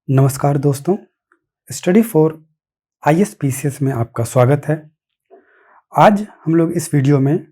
नमस्कार दोस्तों, study for आईएसपीसीएस में आपका स्वागत है। आज हम लोग इस वीडियो में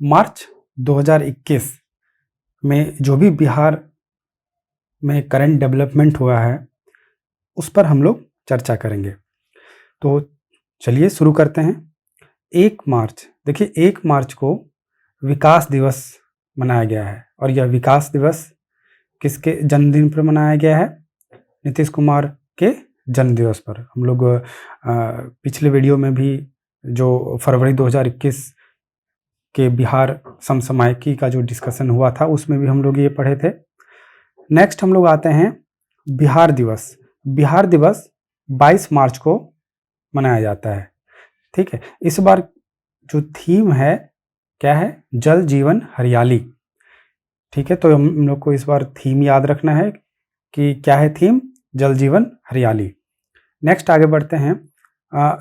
मार्च 2021 में जो भी बिहार में करंट डेवलपमेंट हुआ है उस पर हम लोग चर्चा करेंगे। तो चलिए शुरू करते हैं। 1 मार्च, देखिए 1 मार्च को विकास दिवस मनाया गया है और यह विकास दिवस किसके जन्मदिन पर मनाया गया है? नीतीश कुमार के जन्म दिवस पर। हम लोग पिछले वीडियो में भी जो फरवरी 2021 के बिहार समसामयिकी का जो डिस्कशन हुआ था उसमें भी हम लोग ये पढ़े थे। नेक्स्ट हम लोग आते हैं बिहार दिवस। बिहार दिवस 22 मार्च को मनाया जाता है। ठीक है, इस बार जो थीम है क्या है? जल जीवन हरियाली। ठीक है, तो हम लोग को इस बार थीम याद रखना है कि क्या है थीम? जल जीवन हरियाली। नेक्स्ट आगे बढ़ते हैं।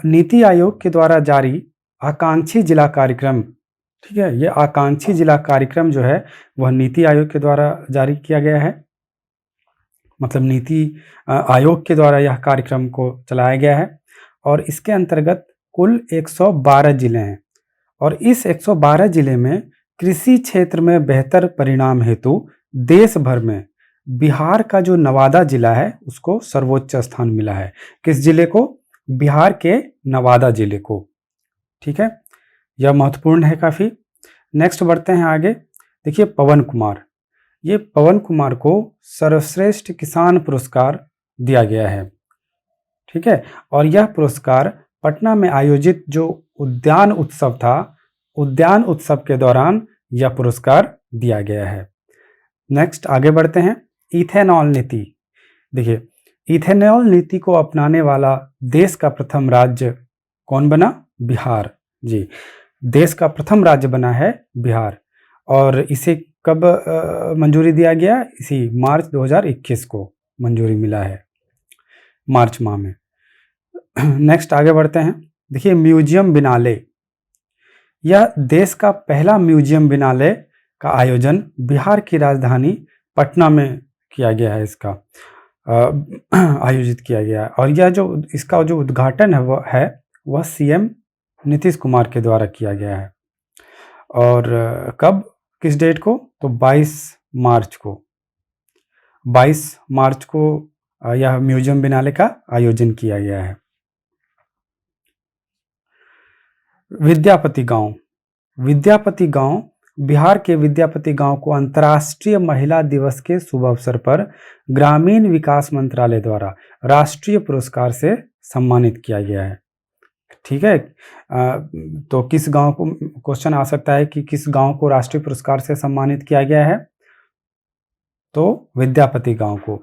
नीति आयोग के द्वारा जारी आकांक्षी जिला कार्यक्रम। ठीक है, ये आकांक्षी जिला कार्यक्रम जो है वह नीति आयोग के द्वारा जारी किया गया है। मतलब नीति आयोग के द्वारा यह कार्यक्रम को चलाया गया है और इसके अंतर्गत कुल 112 जिले हैं और इस 112 जिले में कृषि क्षेत्र में बेहतर परिणाम हेतु देश भर में बिहार का जो नवादा जिला है उसको सर्वोच्च स्थान मिला है। किस जिले को? बिहार के नवादा जिले को। ठीक है, यह महत्वपूर्ण है काफ़ी। नेक्स्ट बढ़ते हैं आगे। देखिए पवन कुमार, ये पवन कुमार को सर्वश्रेष्ठ किसान पुरस्कार दिया गया है। ठीक है, और यह पुरस्कार पटना में आयोजित जो उद्यान उत्सव था, उद्यान उत्सव के दौरान यह पुरस्कार दिया गया है। नेक्स्ट आगे बढ़ते हैं। इथेनॉल नीति। देखिए इथेनॉल नीति को अपनाने वाला देश का प्रथम राज्य कौन बना? बिहार। जी, देश का प्रथम राज्य बना है बिहार और इसे कब मंजूरी दिया गया? इसी मार्च 2021 को मंजूरी मिला है, मार्च माह में। नेक्स्ट आगे बढ़ते हैं। देखिए म्यूजियम बिनाले, यह देश का पहला म्यूजियम बिनाले का आयोजन बिहार की राजधानी पटना में किया गया है। इसका आयोजित किया गया है और यह जो इसका जो उद्घाटन है वह सीएम नीतीश कुमार के द्वारा किया गया है। और कब, किस डेट को? तो 22 मार्च को। 22 मार्च को यह म्यूजियम बिनाले का आयोजन किया गया है। विद्यापति गांव, विद्यापति गांव बिहार के विद्यापति गांव को अंतर्राष्ट्रीय महिला दिवस के शुभ अवसर पर ग्रामीण विकास मंत्रालय द्वारा राष्ट्रीय पुरस्कार से सम्मानित किया गया है। ठीक है, तो किस गांव को, क्वेश्चन आ सकता है कि किस गांव को राष्ट्रीय पुरस्कार से सम्मानित किया गया है? तो विद्यापति गांव को।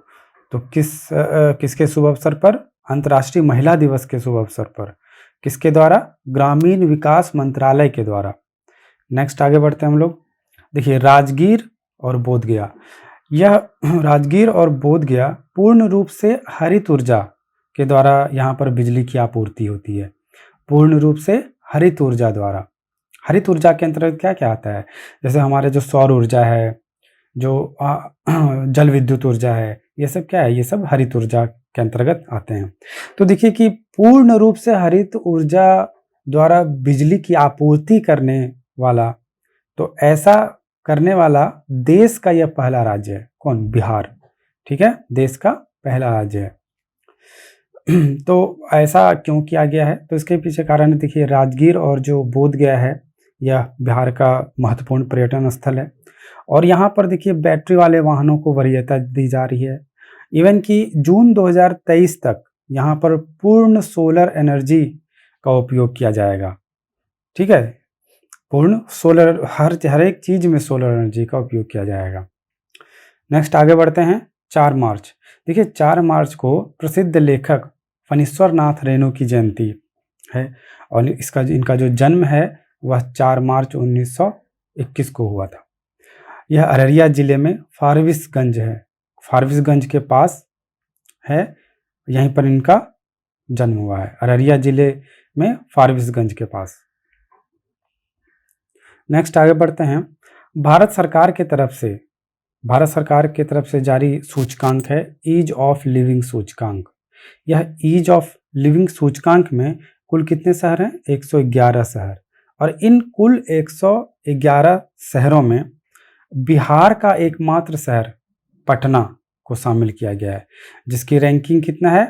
तो किसके शुभ अवसर पर? अंतर्राष्ट्रीय महिला दिवस के शुभ अवसर पर। किसके द्वारा? ग्रामीण विकास मंत्रालय के द्वारा। नेक्स्ट आगे बढ़ते हैं हम लोग। देखिए राजगीर और बोधगया, यह राजगीर और बोधगया पूर्ण रूप से हरित ऊर्जा के द्वारा यहाँ पर बिजली की आपूर्ति होती है। पूर्ण रूप से हरित ऊर्जा द्वारा। हरित ऊर्जा के अंतर्गत क्या क्या आता है? जैसे हमारे जो सौर ऊर्जा है, जो जल विद्युत ऊर्जा है, ये सब क्या है? ये सब हरित ऊर्जा के अंतर्गत आते हैं। तो देखिए कि पूर्ण रूप से हरित ऊर्जा द्वारा बिजली की आपूर्ति करने वाला, तो ऐसा करने वाला देश का यह पहला राज्य है। कौन? बिहार। ठीक है, देश का पहला राज्य है। तो ऐसा क्यों किया गया है? तो इसके पीछे कारण देखिए राजगीर और जो बोधगया है यह बिहार का महत्वपूर्ण पर्यटन स्थल है और यहाँ पर देखिए बैटरी वाले वाहनों को वरीयता दी जा रही है। इवन कि जून 2023 तक यहाँ पर पूर्ण सोलर एनर्जी का उपयोग किया जाएगा। ठीक है, पूर्ण सोलर, हर एक चीज में सोलर एनर्जी का उपयोग किया जाएगा। नेक्स्ट आगे बढ़ते हैं। 4 मार्च, देखिए 4 मार्च को प्रसिद्ध लेखक फणीश्वर नाथ रेणु की जयंती है और इनका जो जन्म है वह 4 मार्च 1921 को हुआ था। यह अररिया जिले में फारबिसगंज है, फारबिसगंज के पास है, यहीं पर इनका जन्म हुआ है, अररिया जिले में फारबिसगंज के पास। नेक्स्ट आगे बढ़ते हैं। भारत सरकार की तरफ से भारत सरकार की तरफ से जारी सूचकांक है ईज ऑफ लिविंग सूचकांक। यह ईज ऑफ लिविंग सूचकांक में कुल कितने शहर हैं? 111 शहर। और इन कुल 111 शहरों में बिहार का एकमात्र शहर पटना को शामिल किया गया है, जिसकी रैंकिंग कितना है?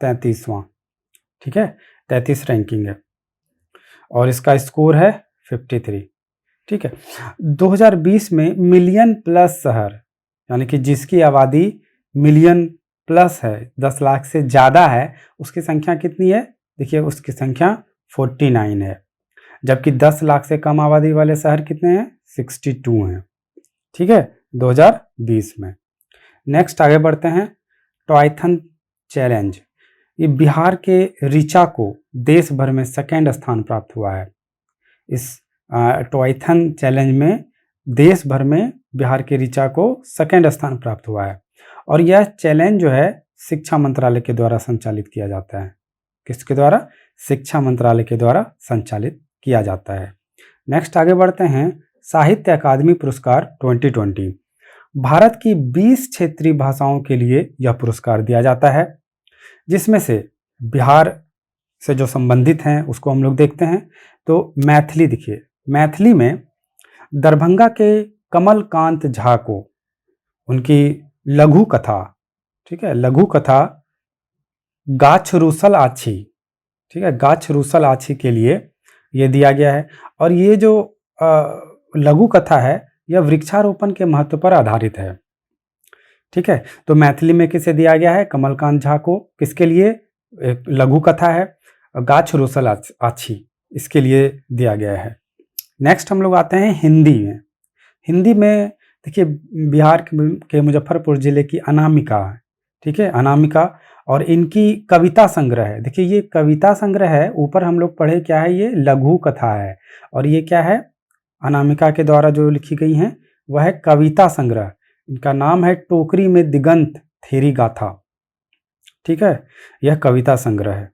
33वां। ठीक है, 33 रैंकिंग है और इसका स्कोर है 53। ठीक है, 2020 में मिलियन प्लस शहर, यानी कि जिसकी आबादी मिलियन प्लस है, 10 लाख से ज़्यादा है, उसकी संख्या कितनी है? देखिए, उसकी संख्या 49 है। जबकि 10 लाख से कम आबादी वाले शहर कितने हैं? 62 हैं। ठीक है, 2020 में। नेक्स्ट आगे बढ़ते हैं। टॉयथन चैलेंज, ये बिहार के ऋचा को देश भर में सेकेंड स्थान प्राप्त हुआ है। इस टॉयथन चैलेंज में देश भर में बिहार के ऋचा को सेकेंड स्थान प्राप्त हुआ है और यह चैलेंज जो है शिक्षा मंत्रालय के द्वारा संचालित किया जाता है। किसके द्वारा? शिक्षा मंत्रालय के द्वारा संचालित किया जाता है। नेक्स्ट आगे बढ़ते हैं। साहित्य अकादमी पुरस्कार 2020, भारत की 20 क्षेत्रीय भाषाओं के लिए यह पुरस्कार दिया जाता है, जिसमें से बिहार से जो संबंधित हैं उसको हम लोग देखते हैं। तो मैथिली, देखिए मैथिली में दरभंगा के कमलकांत झा को उनकी लघु कथा, ठीक है, लघु कथा गाछ रूसल आछी, ठीक है, गाछ रूसल आछी के लिए ये दिया गया है। और ये जो लघु कथा है यह वृक्षारोपण के महत्व पर आधारित है। ठीक है, तो मैथिली में किसे दिया गया है? कमलकांत झा को। किसके लिए? एक लघु कथा है गाछ रूसल आछी, इसके लिए दिया गया है। नेक्स्ट हम लोग आते हैं हिंदी में। हिंदी में देखिए बिहार के मुजफ्फरपुर जिले की अनामिका है, ठीक है, अनामिका, और इनकी कविता संग्रह है। देखिए ये कविता संग्रह है, ऊपर हम लोग पढ़े क्या है? ये लघु कथा है और ये क्या है? अनामिका के द्वारा जो लिखी गई हैं वह है कविता संग्रह। इनका नाम है टोकरी में दिगंत थेरी गाथा। ठीक है, यह कविता संग्रह है,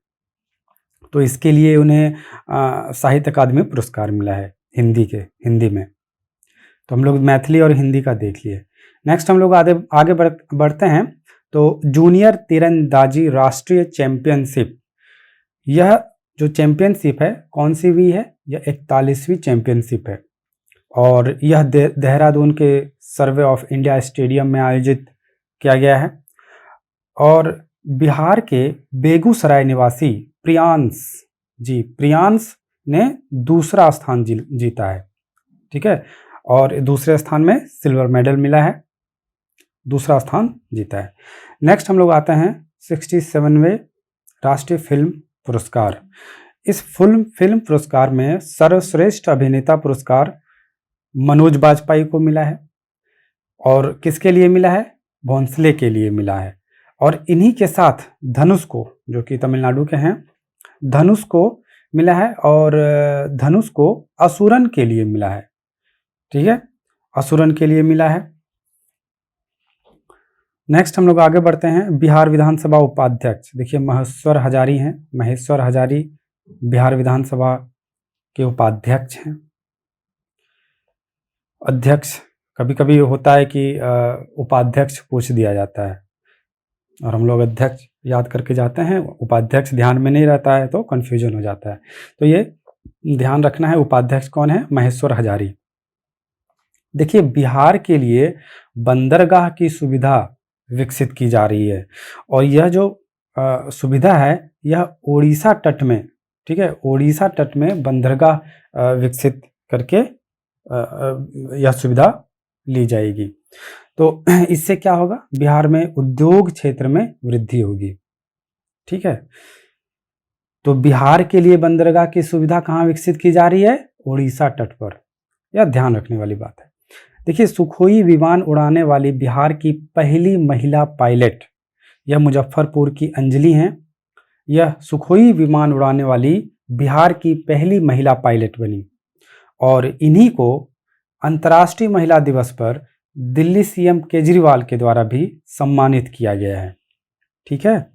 तो इसके लिए उन्हें साहित्य अकादमी पुरस्कार मिला है हिंदी में। तो हम लोग मैथिली और हिंदी का देख लिए। नेक्स्ट हम लोग आगे बढ़ते हैं। तो जूनियर तीरंदाजी राष्ट्रीय चैंपियनशिप, यह जो चैंपियनशिप है कौन सी हुई है? यह 41वीं चैंपियनशिप है और यह देहरादून के सर्वे ऑफ इंडिया स्टेडियम में आयोजित किया गया है। और बिहार के बेगूसराय निवासी प्रियांश ने दूसरा स्थान जीता है। ठीक है, और दूसरे स्थान में सिल्वर मेडल मिला है, दूसरा स्थान जीता है। नेक्स्ट हम लोग आते हैं 67वें राष्ट्रीय फिल्म पुरस्कार। इस फिल्म पुरस्कार में सर्वश्रेष्ठ अभिनेता पुरस्कार मनोज बाजपेयी को मिला है। और किसके लिए मिला है? भोंसले के लिए मिला है। और इन्हीं के साथ धनुष को, जो कि तमिलनाडु के हैं, धनुष को मिला है और धनुष को असुरन के लिए मिला है। ठीक है, असुरन के लिए मिला है। नेक्स्ट हम लोग आगे बढ़ते हैं। बिहार विधानसभा उपाध्यक्ष, देखिए महेश्वर हजारी हैं। महेश्वर हजारी बिहार विधानसभा के उपाध्यक्ष हैं। अध्यक्ष कभी कभी होता है कि उपाध्यक्ष पूछ दिया जाता है और हम लोग अध्यक्ष याद करके जाते हैं, उपाध्यक्ष ध्यान में नहीं रहता है तो कन्फ्यूजन हो जाता है। तो ये ध्यान रखना है, उपाध्यक्ष कौन है? महेश्वर हजारी। देखिए बिहार के लिए बंदरगाह की सुविधा विकसित की जा रही है और यह जो सुविधा है यह ओडिशा तट में, ठीक है, ओडिशा तट में बंदरगाह विकसित करके यह सुविधा ली जाएगी। तो इससे क्या होगा? बिहार में उद्योग क्षेत्र में वृद्धि होगी। ठीक है, तो बिहार के लिए बंदरगाह की सुविधा कहाँ विकसित की जा रही है? ओडिशा तट पर। यह ध्यान रखने वाली बात है। देखिए सुखोई विमान उड़ाने वाली बिहार की पहली महिला पायलट, यह मुजफ्फरपुर की अंजलि हैं। यह सुखोई विमान उड़ाने वाली बिहार की पहली महिला पायलट बनी और इन्हीं को अंतर्राष्ट्रीय महिला दिवस पर दिल्ली सीएम केजरीवाल के द्वारा भी सम्मानित किया गया है। ठीक है,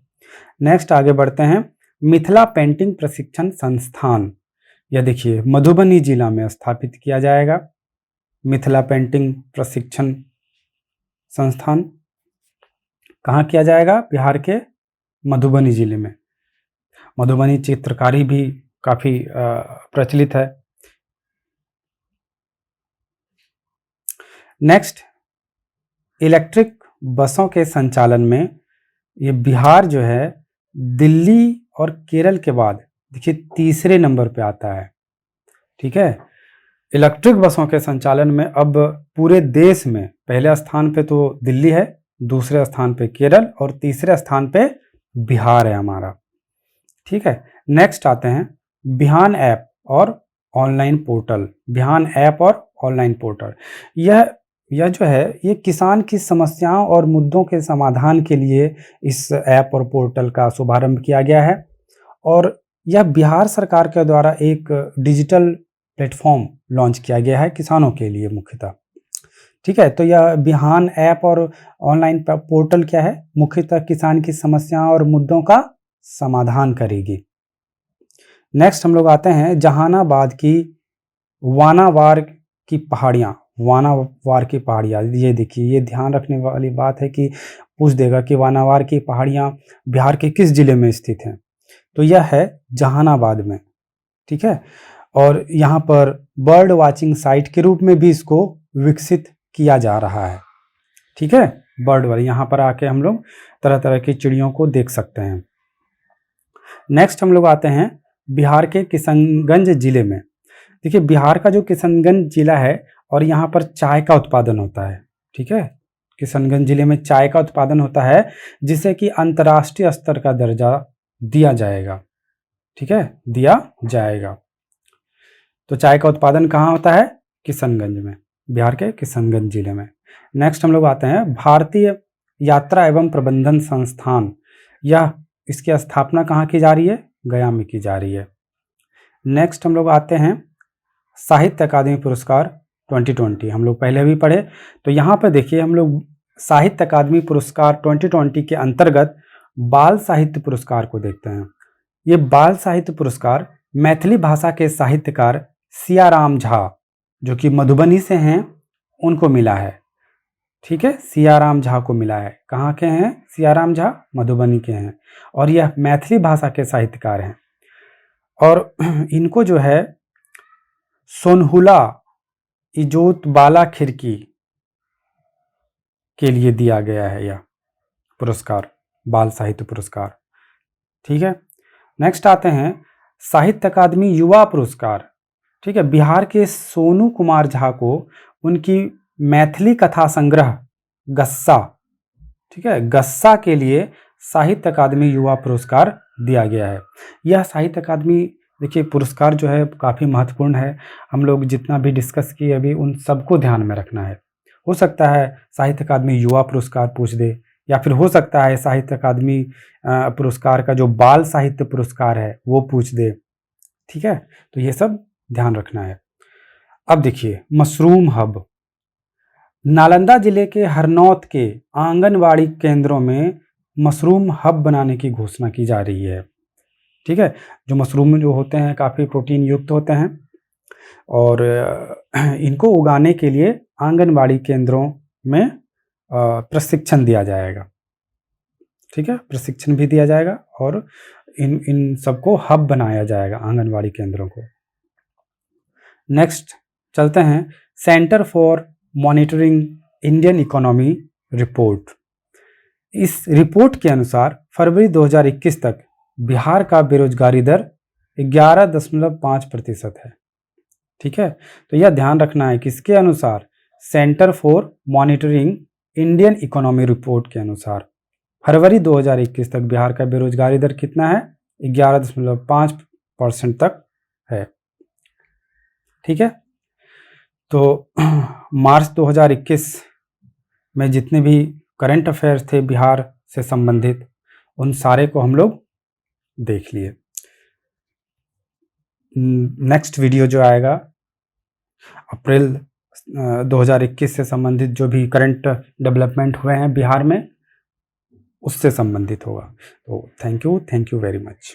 नेक्स्ट आगे बढ़ते हैं। मिथिला पेंटिंग प्रशिक्षण संस्थान, यह देखिए मधुबनी जिला में स्थापित किया जाएगा। मिथिला पेंटिंग प्रशिक्षण संस्थान कहाँ किया जाएगा? बिहार के मधुबनी जिले में। मधुबनी चित्रकारी भी काफ़ी प्रचलित है। नेक्स्ट, इलेक्ट्रिक बसों के संचालन में ये बिहार जो है दिल्ली और केरल के बाद देखिए तीसरे नंबर पे आता है। ठीक है, इलेक्ट्रिक बसों के संचालन में अब पूरे देश में पहले स्थान पे तो दिल्ली है, दूसरे स्थान पे केरल और तीसरे स्थान पे बिहार है हमारा। ठीक है, नेक्स्ट आते हैं बिहान ऐप और ऑनलाइन पोर्टल। बिहान ऐप और ऑनलाइन पोर्टल, यह जो है ये किसान की समस्याओं और मुद्दों के समाधान के लिए इस ऐप और पोर्टल का शुभारंभ किया गया है और यह बिहार सरकार के द्वारा एक डिजिटल प्लेटफॉर्म लॉन्च किया गया है किसानों के लिए मुख्यतः। ठीक है, तो यह बिहान ऐप और ऑनलाइन पोर्टल क्या है? मुख्यतः किसान की समस्याओं और मुद्दों का समाधान करेगी। नेक्स्ट हम लोग आते हैं जहानाबाद की वानावार की पहाड़ियाँ। वानावार की पहाड़ियाँ, ये देखिए, ये ध्यान रखने वाली बात है कि पूछ देगा कि वानावार की पहाड़ियाँ बिहार के किस जिले में स्थित हैं, तो यह है जहानाबाद में। ठीक है, और यहाँ पर बर्ड वाचिंग साइट के रूप में भी इसको विकसित किया जा रहा है। ठीक है, बर्ड वाली यहाँ पर आके हम लोग तरह तरह की चिड़ियों को देख सकते हैं। नेक्स्ट हम लोग आते हैं बिहार के किशनगंज जिले में। देखिए, बिहार का जो किशनगंज जिला है और यहाँ पर चाय का उत्पादन होता है। ठीक है, किशनगंज जिले में चाय का उत्पादन होता है जिसे कि अंतर्राष्ट्रीय स्तर का दर्जा दिया जाएगा। ठीक है, दिया जाएगा। तो चाय का उत्पादन कहाँ होता है? किशनगंज में, बिहार के किशनगंज जिले में। नेक्स्ट हम लोग आते हैं भारतीय यात्रा एवं प्रबंधन संस्थान। यह इसकी स्थापना कहाँ की जा रही है? गया में की जा रही है। नेक्स्ट हम लोग आते हैं साहित्य अकादमी पुरस्कार 2020। हम लोग पहले भी पढ़े, तो यहाँ पर देखिए हम लोग साहित्य अकादमी पुरस्कार 2020 के अंतर्गत बाल साहित्य पुरस्कार को देखते हैं। ये बाल साहित्य पुरस्कार मैथिली भाषा के साहित्यकार सियाराम झा, जो कि मधुबनी से हैं, उनको मिला है। ठीक है, सियाराम झा को मिला है। कहाँ के हैं सियाराम झा? मधुबनी के हैं और यह मैथिली भाषा के साहित्यकार हैं। और इनको जो है सोनहुला इजोत बाला खिड़की के लिए दिया गया है यह पुरस्कार, बाल साहित्य पुरस्कार। ठीक है, नेक्स्ट आते हैं साहित्य अकादमी युवा पुरस्कार। ठीक है, बिहार के सोनू कुमार झा को उनकी मैथिली कथा संग्रह गस्सा, ठीक है, गस्सा के लिए साहित्य अकादमी युवा पुरस्कार दिया गया है। यह साहित्य अकादमी देखिए पुरस्कार जो है काफ़ी महत्वपूर्ण है। हम लोग जितना भी डिस्कस किए अभी उन सबको ध्यान में रखना है। हो सकता है साहित्य अकादमी युवा पुरस्कार पूछ दे, या फिर हो सकता है साहित्य अकादमी पुरस्कार का जो बाल साहित्य पुरस्कार है वो पूछ दे। ठीक है, तो ये सब ध्यान रखना है। अब देखिए मशरूम हब, नालंदा जिले के हरनौत के आंगनवाड़ी केंद्रों में मशरूम हब बनाने की घोषणा की जा रही है। ठीक है, जो मशरूम जो होते हैं काफ़ी प्रोटीन युक्त होते हैं और इनको उगाने के लिए आंगनवाड़ी केंद्रों में प्रशिक्षण दिया जाएगा। ठीक है, प्रशिक्षण भी दिया जाएगा और इन सबको हब बनाया जाएगा आंगनवाड़ी केंद्रों को। नेक्स्ट चलते हैं centre for monitoring Indian economy report. इस रिपोर्ट के अनुसार फरवरी 2021 तक बिहार का बेरोजगारी दर 11.5% है। ठीक है, तो यह ध्यान रखना है किसके अनुसार? Centre for monitoring Indian economy report के अनुसार फरवरी 2021 तक बिहार का बेरोजगारी दर कितना है? 11.5% तक है। ठीक है, तो मार्च 2021 में जितने भी करंट अफेयर्स थे बिहार से संबंधित उन सारे को हम लोग देख लिए। नेक्स्ट वीडियो जो आएगा अप्रैल 2021 से संबंधित जो भी करंट डेवलपमेंट हुए हैं बिहार में उससे संबंधित होगा। तो थैंक यू वेरी मच।